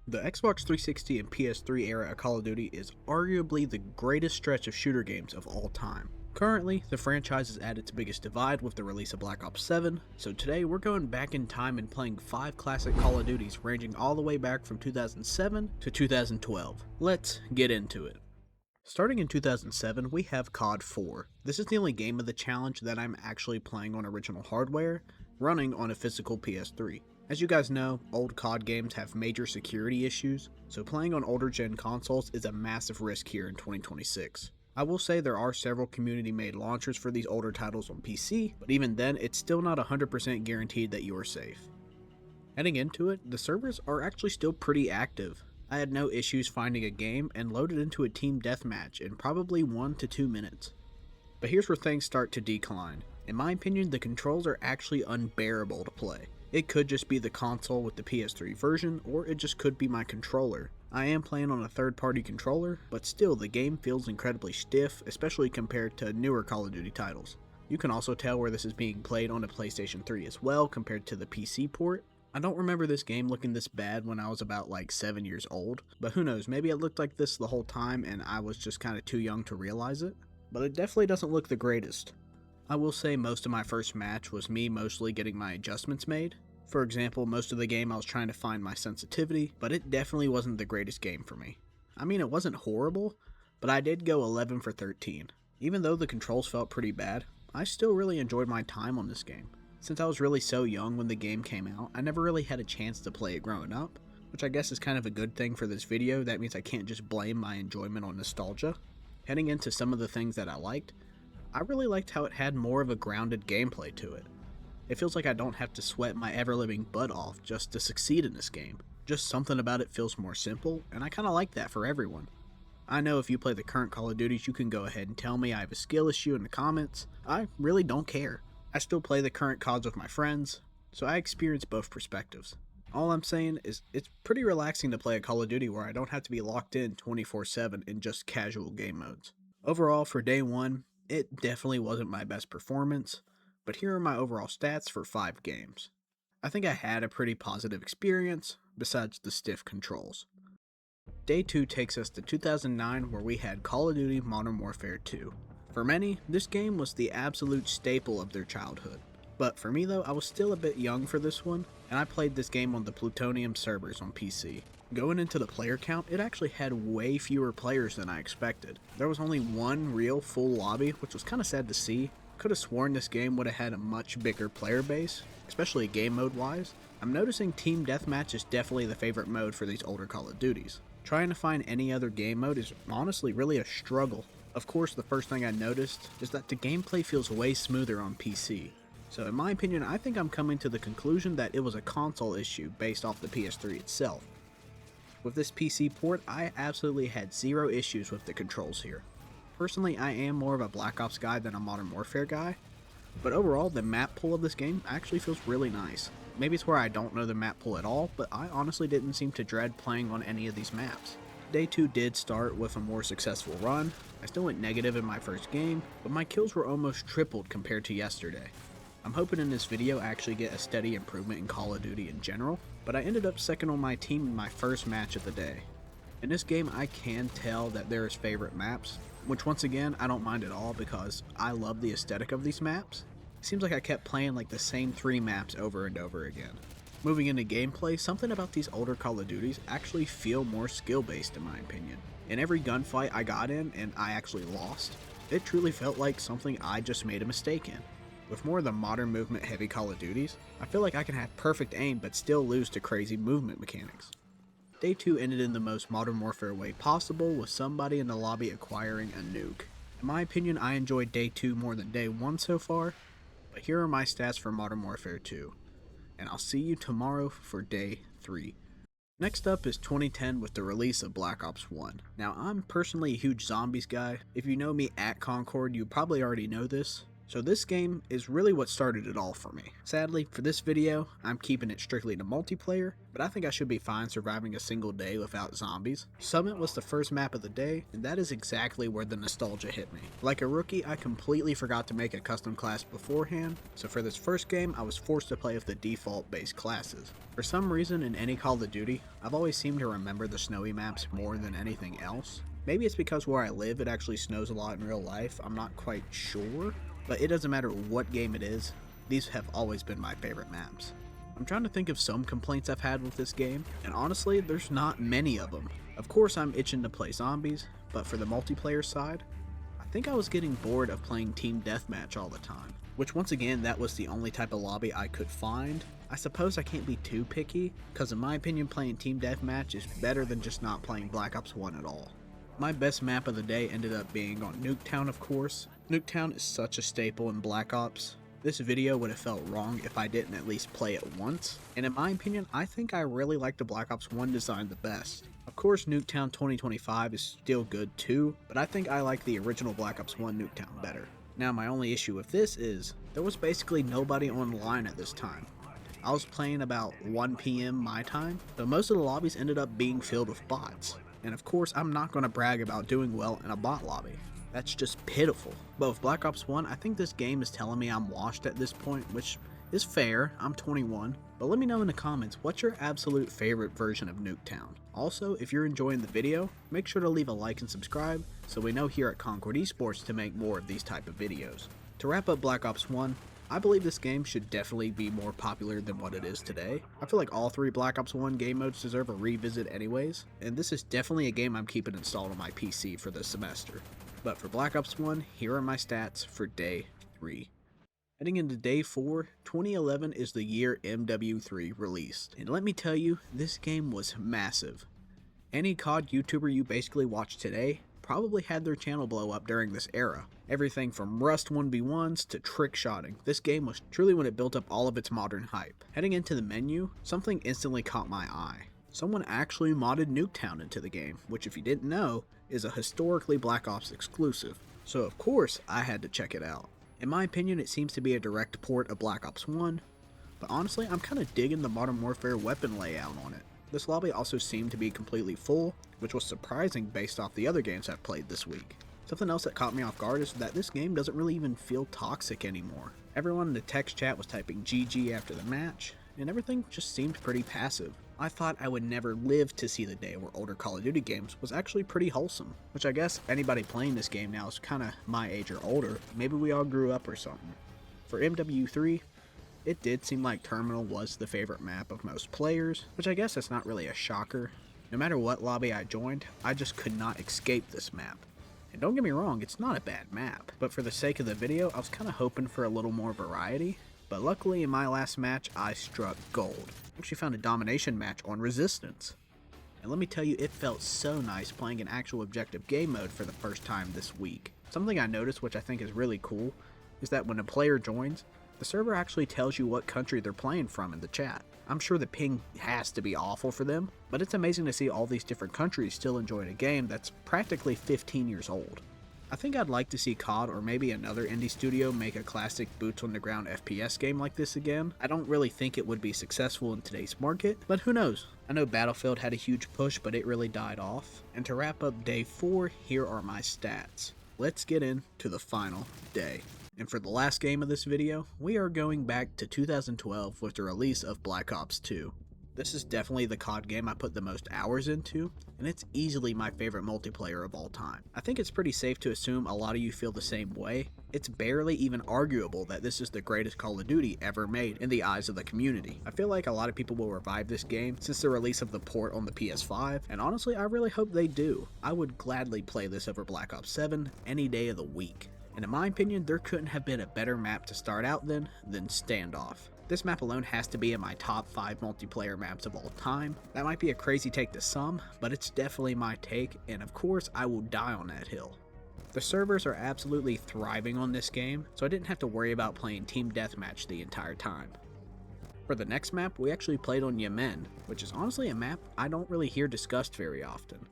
The Xbox 360 and PS3 era of Call of Duty is arguably the greatest stretch of shooter games of all time. Currently, the franchise is at its biggest divide with the release of Black Ops 7, so today we're going back in time and playing 5 classic Call of Duties ranging all the way back from 2007 to 2012. Let's get into it. Starting in 2007, we have COD 4. This is the only game of the challenge that I'm actually playing on original hardware, running on a physical PS3. As you guys know, old COD games have major security issues, so playing on older gen consoles is a massive risk here in 2026. I will say there are several community-made launchers for these older titles on PC, but even then, it's still not 100% guaranteed that you are safe. Heading into it, the servers are actually still pretty active. I had no issues finding a game and loaded into a team deathmatch in probably 1 to 2 minutes. But here's where things start to decline. In my opinion, the controls are actually unbearable to play. It could just be the console with the PS3 version, or it just could be my controller. I am playing on a third-party controller, but still the game feels incredibly stiff, especially compared to newer Call of Duty titles. You can also tell where this is being played on a PlayStation 3 as well compared to the PC port. I don't remember this game looking this bad when I was about like 7 years old, but who knows, maybe it looked like this the whole time and I was just kind of too young to realize it. But it definitely doesn't look the greatest. I will say most of my first match was me mostly getting my adjustments made. For example, most of the game I was trying to find my sensitivity, but it definitely wasn't the greatest game for me. I mean, it wasn't horrible, but I did go 11 for 13. Even though the controls felt pretty bad, I still really enjoyed my time on this game. Since I was really so young when the game came out, I never really had a chance to play it growing up, which I guess is kind of a good thing for this video. That means I can't just blame my enjoyment on nostalgia. Heading into some of the things that I liked, I really liked how it had more of a grounded gameplay to it. It feels like I don't have to sweat my ever-living butt off just to succeed in this game. Just something about it feels more simple, and I kinda like that for everyone. I know if you play the current Call of Duties, you can go ahead and tell me I have a skill issue in the comments. I really don't care. I still play the current CODs with my friends, so I experience both perspectives. All I'm saying is it's pretty relaxing to play a Call of Duty where I don't have to be locked in 24/7 in just casual game modes. Overall, for day 1, it definitely wasn't my best performance, but here are my overall stats for 5 games. I think I had a pretty positive experience, besides the stiff controls. Day 2 takes us to 2009 where we had Call of Duty Modern Warfare 2. For many, this game was the absolute staple of their childhood. But for me though, I was still a bit young for this one, and I played this game on the Plutonium servers on PC. Going into the player count, it actually had way fewer players than I expected. There was only one real full lobby, which was kinda sad to see. Could have sworn this game would have had a much bigger player base, especially game mode wise. I'm noticing Team Deathmatch is definitely the favorite mode for these older Call of Duties. Trying to find any other game mode is honestly really a struggle. Of course, the first thing I noticed is that the gameplay feels way smoother on PC. So in my opinion, I think I'm coming to the conclusion that it was a console issue based off the PS3 itself. With this PC port, I absolutely had zero issues with the controls here. Personally, I am more of a Black Ops guy than a Modern Warfare guy, but overall, the map pool of this game actually feels really nice. Maybe it's where I don't know the map pool at all, but I honestly didn't seem to dread playing on any of these maps. Day 2 did start with a more successful run. I still went negative in my first game, but my kills were almost tripled compared to yesterday. I'm hoping in this video I actually get a steady improvement in Call of Duty in general, but I ended up second on my team in my first match of the day. In this game, I can tell that there is favorite maps, which once again, I don't mind at all because I love the aesthetic of these maps. It seems like I kept playing like the same 3 maps over and over again. Moving into gameplay, something about these older Call of Duties actually feel more skill-based in my opinion. In every gunfight I got in and I actually lost, it truly felt like something I just made a mistake in. With more of the modern movement heavy Call of Duties, I feel like I can have perfect aim but still lose to crazy movement mechanics. Day 2 ended in the most Modern Warfare way possible, with somebody in the lobby acquiring a nuke. In my opinion, I enjoyed Day 2 more than Day 1 so far, but here are my stats for Modern Warfare 2, and I'll see you tomorrow for Day 3. Next up is 2010 with the release of Black Ops 1. Now, I'm personally a huge zombies guy. If you know me at Concord, you probably already know this, So this game is really what started it all for me. Sadly, for this video, I'm keeping it strictly to multiplayer, but I think I should be fine surviving a single day without zombies. Summit was the first map of the day, and that is exactly where the nostalgia hit me. Like a rookie, I completely forgot to make a custom class beforehand, so for this first game, I was forced to play with the default base classes. For some reason, in any Call of Duty, I've always seemed to remember the snowy maps more than anything else. Maybe it's because where I live, it actually snows a lot in real life, I'm not quite sure. But it doesn't matter what game it is, these have always been my favorite maps. I'm trying to think of some complaints I've had with this game, and honestly, there's not many of them. Of course I'm itching to play zombies, but for the multiplayer side, I think I was getting bored of playing team deathmatch all the time. Which once again, that was the only type of lobby I could find. I suppose I can't be too picky, because in my opinion playing team deathmatch is better than just not playing Black Ops 1 at all. My best map of the day ended up being on Nuketown, of course. Nuketown is such a staple in Black Ops. This video would have felt wrong if I didn't at least play it once, and in my opinion, I think I really like the Black Ops 1 design the best. Of course, Nuketown 2025 is still good too, but I think I like the original Black Ops 1 Nuketown better. Now my only issue with this is, there was basically nobody online at this time. I was playing about 1 PM my time, but most of the lobbies ended up being filled with bots. And of course, I'm not going to brag about doing well in a bot lobby. That's just pitiful. But with Black Ops 1, I think this game is telling me I'm washed at this point, which is fair, I'm 21. But let me know in the comments, what's your absolute favorite version of Nuketown? Also, if you're enjoying the video, make sure to leave a like and subscribe, so we know here at Concord Esports to make more of these type of videos. To wrap up Black Ops 1, I believe this game should definitely be more popular than what it is today. I feel like all 3 Black Ops 1 game modes deserve a revisit anyways, and this is definitely a game I'm keeping installed on my PC for this semester. But for Black Ops 1, here are my stats for day 3. Heading into day 4, 2011 is the year MW3 released, and let me tell you, this game was massive. Any COD YouTuber you basically watch today probably had their channel blow up during this era. Everything from Rust 1v1s to trick shotting. This game was truly when it built up all of its modern hype. Heading into the menu, something instantly caught my eye. Someone actually modded Nuketown into the game, which if you didn't know, is a historically Black Ops exclusive. So of course, I had to check it out. In my opinion, it seems to be a direct port of Black Ops 1, but honestly, I'm kinda digging the Modern Warfare weapon layout on it. This lobby also seemed to be completely full, which was surprising based off the other games I've played this week. Something else that caught me off guard is that this game doesn't really even feel toxic anymore. Everyone in the text chat was typing GG after the match, and everything just seemed pretty passive. I thought I would never live to see the day where older Call of Duty games was actually pretty wholesome, which I guess anybody playing this game now is kinda my age or older. Maybe we all grew up or something. For MW3, it did seem like Terminal was the favorite map of most players, which I guess that's not really a shocker. No matter what lobby I joined, I just could not escape this map. And don't get me wrong, it's not a bad map, but for the sake of the video, I was kinda hoping for a little more variety. But luckily in my last match, I struck gold. I actually found a domination match on Resistance. And let me tell you, it felt so nice playing an actual objective game mode for the first time this week. Something I noticed, which I think is really cool, is that when a player joins, the server actually tells you what country they're playing from in the chat. I'm sure the ping has to be awful for them, but it's amazing to see all these different countries still enjoying a game that's practically 15 years old. I think I'd like to see COD or maybe another indie studio make a classic boots on the ground FPS game like this again. I don't really think it would be successful in today's market, but who knows? I know Battlefield had a huge push, but it really died off. And to wrap up day 4, here are my stats. Let's get into the final day. And for the last game of this video, we are going back to 2012 with the release of Black Ops 2. This is definitely the COD game I put the most hours into, and it's easily my favorite multiplayer of all time. I think it's pretty safe to assume a lot of you feel the same way. It's barely even arguable that this is the greatest Call of Duty ever made in the eyes of the community. I feel like a lot of people will revive this game since the release of the port on the PS5, and honestly I really hope they do. I would gladly play this over Black Ops 7 any day of the week. And in my opinion, there couldn't have been a better map to start out than Standoff. This map alone has to be in my top 5 multiplayer maps of all time. That might be a crazy take to some, but it's definitely my take, and of course I will die on that hill. The servers are absolutely thriving on this game, so I didn't have to worry about playing Team Deathmatch the entire time. For the next map, we actually played on Yemen, which is honestly a map I don't really hear discussed very often.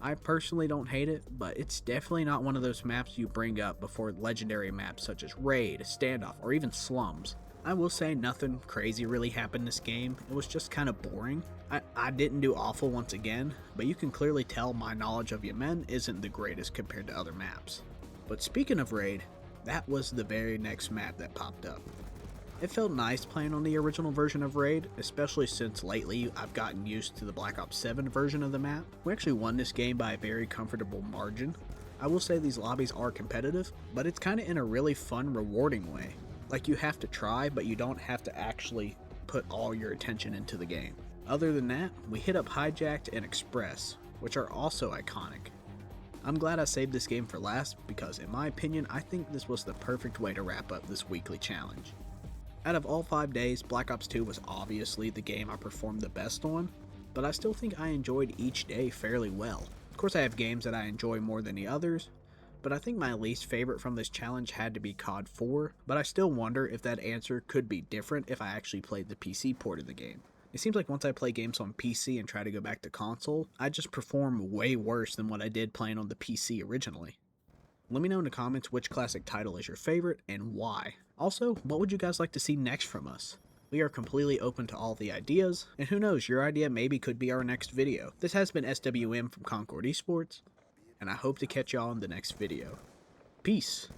I personally don't hate it, but it's definitely not one of those maps you bring up before legendary maps such as Raid, Standoff, or even Slums. I will say nothing crazy really happened this game, it was just kind of boring. I didn't do awful once again, but you can clearly tell my knowledge of Yemen isn't the greatest compared to other maps. But speaking of Raid, that was the very next map that popped up. It felt nice playing on the original version of Raid, especially since lately I've gotten used to the Black Ops 7 version of the map. We actually won this game by a very comfortable margin. I will say these lobbies are competitive, but it's kind of in a really fun, rewarding way. Like you have to try, but you don't have to actually put all your attention into the game. Other than that, we hit up Hijacked and Express, which are also iconic. I'm glad I saved this game for last because in my opinion, I think this was the perfect way to wrap up this weekly challenge. Out of all 5 days, Black Ops 2 was obviously the game I performed the best on, but I still think I enjoyed each day fairly well. Of course I have games that I enjoy more than the others, but I think my least favorite from this challenge had to be COD 4, but I still wonder if that answer could be different if I actually played the PC port of the game. It seems like once I play games on PC and try to go back to console, I just perform way worse than what I did playing on the PC originally. Let me know in the comments which classic title is your favorite and why. Also, what would you guys like to see next from us? We are completely open to all the ideas, and who knows, your idea maybe could be our next video. This has been SWM from Concord Esports, and I hope to catch y'all in the next video. Peace!